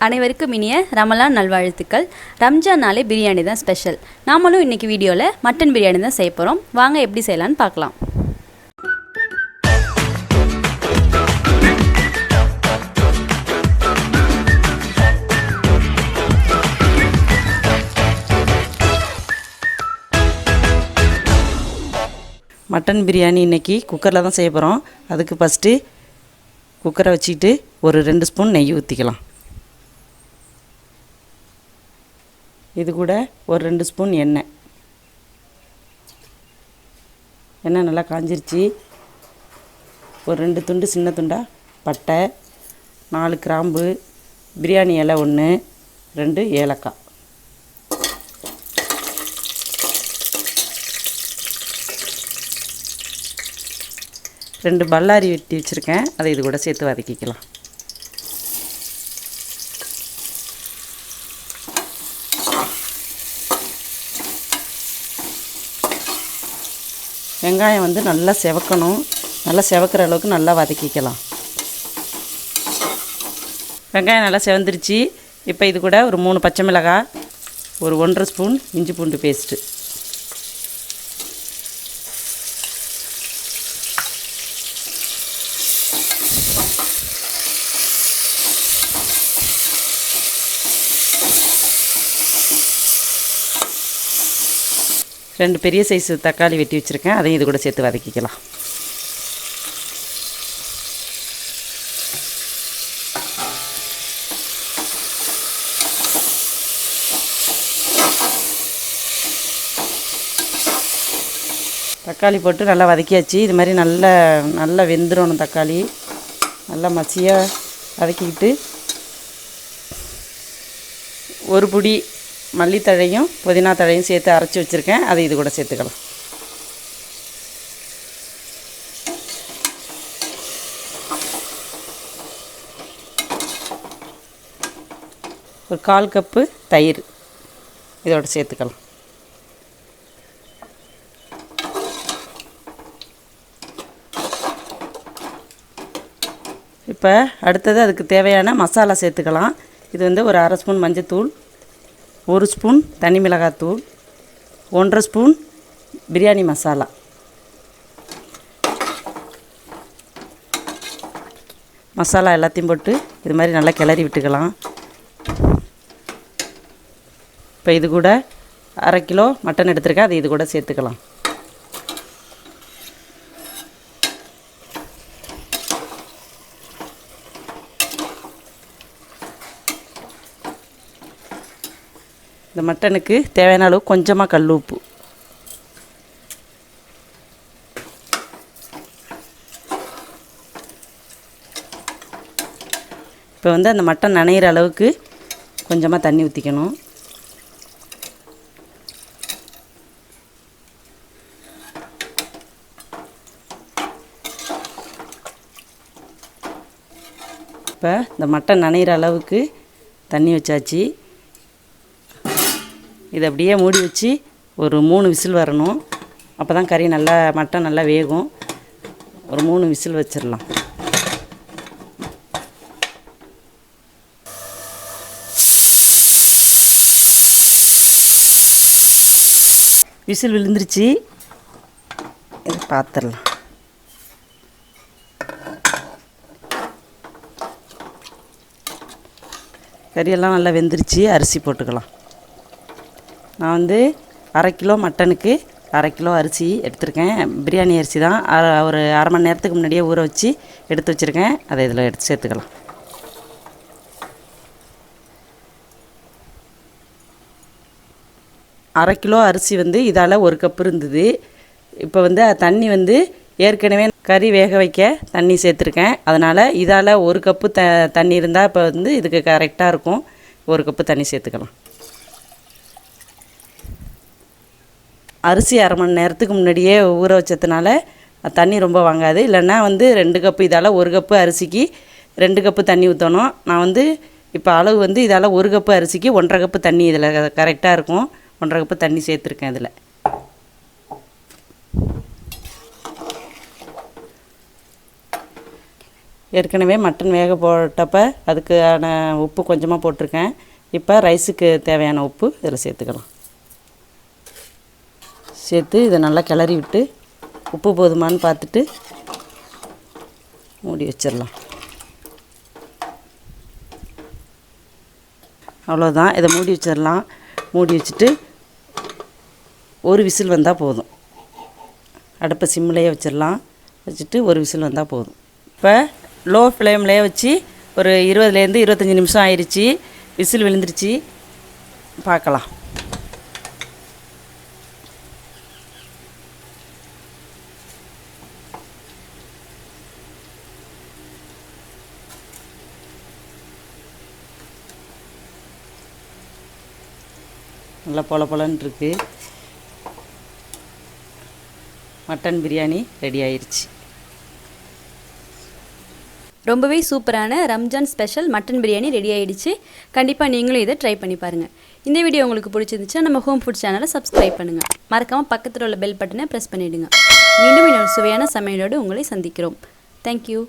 அனைவருக்கும் இனிய ரமலான் நல்வாழ்த்துக்கள். ரம்ஜான் நாளே பிரியாணி தான் ஸ்பெஷல். நாமளும் இன்றைக்கி வீடியோவில் மட்டன் பிரியாணி தான் செய்ய போகிறோம். வாங்க எப்படி செய்யலான்னு பார்க்கலாம். மட்டன் பிரியாணி இன்றைக்கி குக்கரில் தான் செய்ய போகிறோம். அதுக்கு ஃபஸ்ட்டு குக்கரை வச்சுக்கிட்டு ஒரு 2 ஸ்பூன் நெய் ஊற்றிக்கலாம். இது கூட ஒரு 2 ஸ்பூன் எண்ணெய் நல்லா காஞ்சிருச்சு. ஒரு 2 துண்டு சின்ன துண்டாக பட்டை, 4 கிராம்பு, பிரியாணி இலை 1, 2 ஏலக்காய், ரெண்டு பல்லாரி வெட்டி வச்சுருக்கேன். அதை இது கூட சேர்த்து வதக்கிக்கலாம். வெங்காயம் நல்லா செவக்கணும். நல்லா செவக்கிற அளவுக்கு நல்லா வதக்கிக்கலாம். வெங்காயம் நல்லா செவந்துருச்சு. இப்போ இது கூட ஒரு 3 பச்சை மிளகாய், ஒரு 1.5 ஸ்பூன் இஞ்சி பூண்டு பேஸ்ட்டு, ரெண்டு பெரிய சைஸ் தக்காளி வெட்டி வச்சுருக்கேன். அதையும் இது கூட சேர்த்து வதக்கிக்கலாம். தக்காளி போட்டு நல்லா வதக்கியாச்சு. இது மாதிரி நல்லா வெந்துடணும். தக்காளி நல்லா மசியாக வதக்கிக்கிட்டு ஒரு புடி மல்லித்தழையும் புதினா தழையும் சேர்த்து அரைச்சி வச்சுருக்கேன். அதை இது கூட சேர்த்துக்கலாம். ஒரு 1/4 கப்பு தயிர் இதோட சேர்த்துக்கலாம். இப்போ அடுத்தது அதுக்கு தேவையான மசாலா சேர்த்துக்கலாம். இது ஒரு 1/2 ஸ்பூன் மஞ்சத்தூள், 1 ஸ்பூன் தனி மிளகாத்தூள், 1.5 ஸ்பூன் பிரியாணி மசாலா, மசாலா எல்லாத்தையும் போட்டு இது மாதிரி நல்லா கிளறி விட்டுக்கலாம். இப்போ இது கூட 1/2 கிலோ மட்டன் எடுத்துருக்கேன். அதை இது கூட சேர்த்துக்கலாம். இந்த மட்டனுக்கு தேவையான அளவு கொஞ்சமாக கல் உப்பு, இப்போ அந்த மட்டன் நனைகிற அளவுக்கு கொஞ்சமாக தண்ணி ஊற்றிக்கணும். இப்போ இந்த மட்டன் நனைகிற அளவுக்கு தண்ணி வச்சாச்சு. இதை அப்படியே மூடி வச்சு ஒரு 3 விசில் வரணும். அப்போ தான் கறி மட்டன் நல்லா வேகும். ஒரு 3 விசில் வச்சிடலாம். விசில் விழுந்துருச்சு. இதை பார்த்துடலாம். கறியெல்லாம் நல்லா வெந்துருச்சு. அரிசி போட்டுக்கலாம். நான் 1/2 கிலோ மட்டனுக்கு 1/2 கிலோ அரிசி எடுத்திருக்கேன். பிரியாணி அரிசி தான். ஒரு 1/2 மணி நேரத்துக்கு முன்னாடியே ஊற வச்சு எடுத்து வச்சுருக்கேன். அதை இதில் எடுத்து சேர்த்துக்கலாம். அரை கிலோ அரிசி இதால் 1 கப்பு இருந்தது. இப்போ தண்ணி ஏற்கனவே கறி வேக வைக்க தண்ணி சேர்த்துருக்கேன். அதனால் இதால் 1 கப்பு தண்ணி இருந்தால் இப்போ இதுக்கு கரெக்டாக இருக்கும். 1 கப்பு தண்ணி சேர்த்துக்கலாம். அரிசி 1/2 மணி நேரத்துக்கு முன்னாடியே ஊற வச்சதுனால தண்ணி ரொம்ப வாங்காது. இல்லைன்னா 2 கப்பு இதால் 1 கப்பு அரிசிக்கு 2 கப்பு தண்ணி ஊற்றணும். நான் இப்போ அளவு இதால் 1 கப்பு அரிசிக்கு 1.5 கப்பு தண்ணி இதில் கரெக்டாக இருக்கும். 1.5 கப்பு தண்ணி சேர்த்துருக்கேன் இதில். ஏற்கனவே மட்டன் வேக போட்டப்போ அதுக்கான உப்பு கொஞ்சமாக போட்டிருக்கேன். இப்போ ரைஸுக்கு தேவையான உப்பு இதில் சேர்த்துக்கலாம். சேர்த்து இதை நல்லா கிளறி விட்டு உப்பு போதுமான்னு பார்த்துட்டு மூடி வச்சிடலாம். அவ்வளோதான், இதை மூடி வச்சிடலாம். மூடி வச்சுட்டு ஒரு விசில் வந்தால் போதும். அடுப்பை சிம்லேயே வச்சிடலாம். வச்சுட்டு ஒரு விசில் வந்தால் போதும். இப்போ லோ ஃப்ளேம்லேயே வச்சு ஒரு 20லேருந்து 25 நிமிஷம் ஆயிடுச்சு. விசில் விழுந்துருச்சு, பார்க்கலாம். நல்லா பொலன்னு இருக்குது. மட்டன் பிரியாணி ரெடி ஆயிடுச்சு. ரொம்பவே சூப்பரான Ramzan special mutton biryani ready ஆகிடுச்சு. கண்டிப்பாக நீங்களும் இதை ட்ரை பண்ணி பாருங்கள். இந்த வீடியோ உங்களுக்கு பிடிச்சிருந்துச்சுன்னா நம்ம ஹோம் ஃபுட் சேனலை சப்ஸ்கிரைப் பண்ணுங்கள். மறக்காமல் பக்கத்தில் உள்ள பெல் பட்டனை ப்ரெஸ் பண்ணிவிடுங்க. மீண்டும் இன்னொரு சுவையான சமையலோடு உங்களை சந்திக்கிறோம். தேங்க்யூ.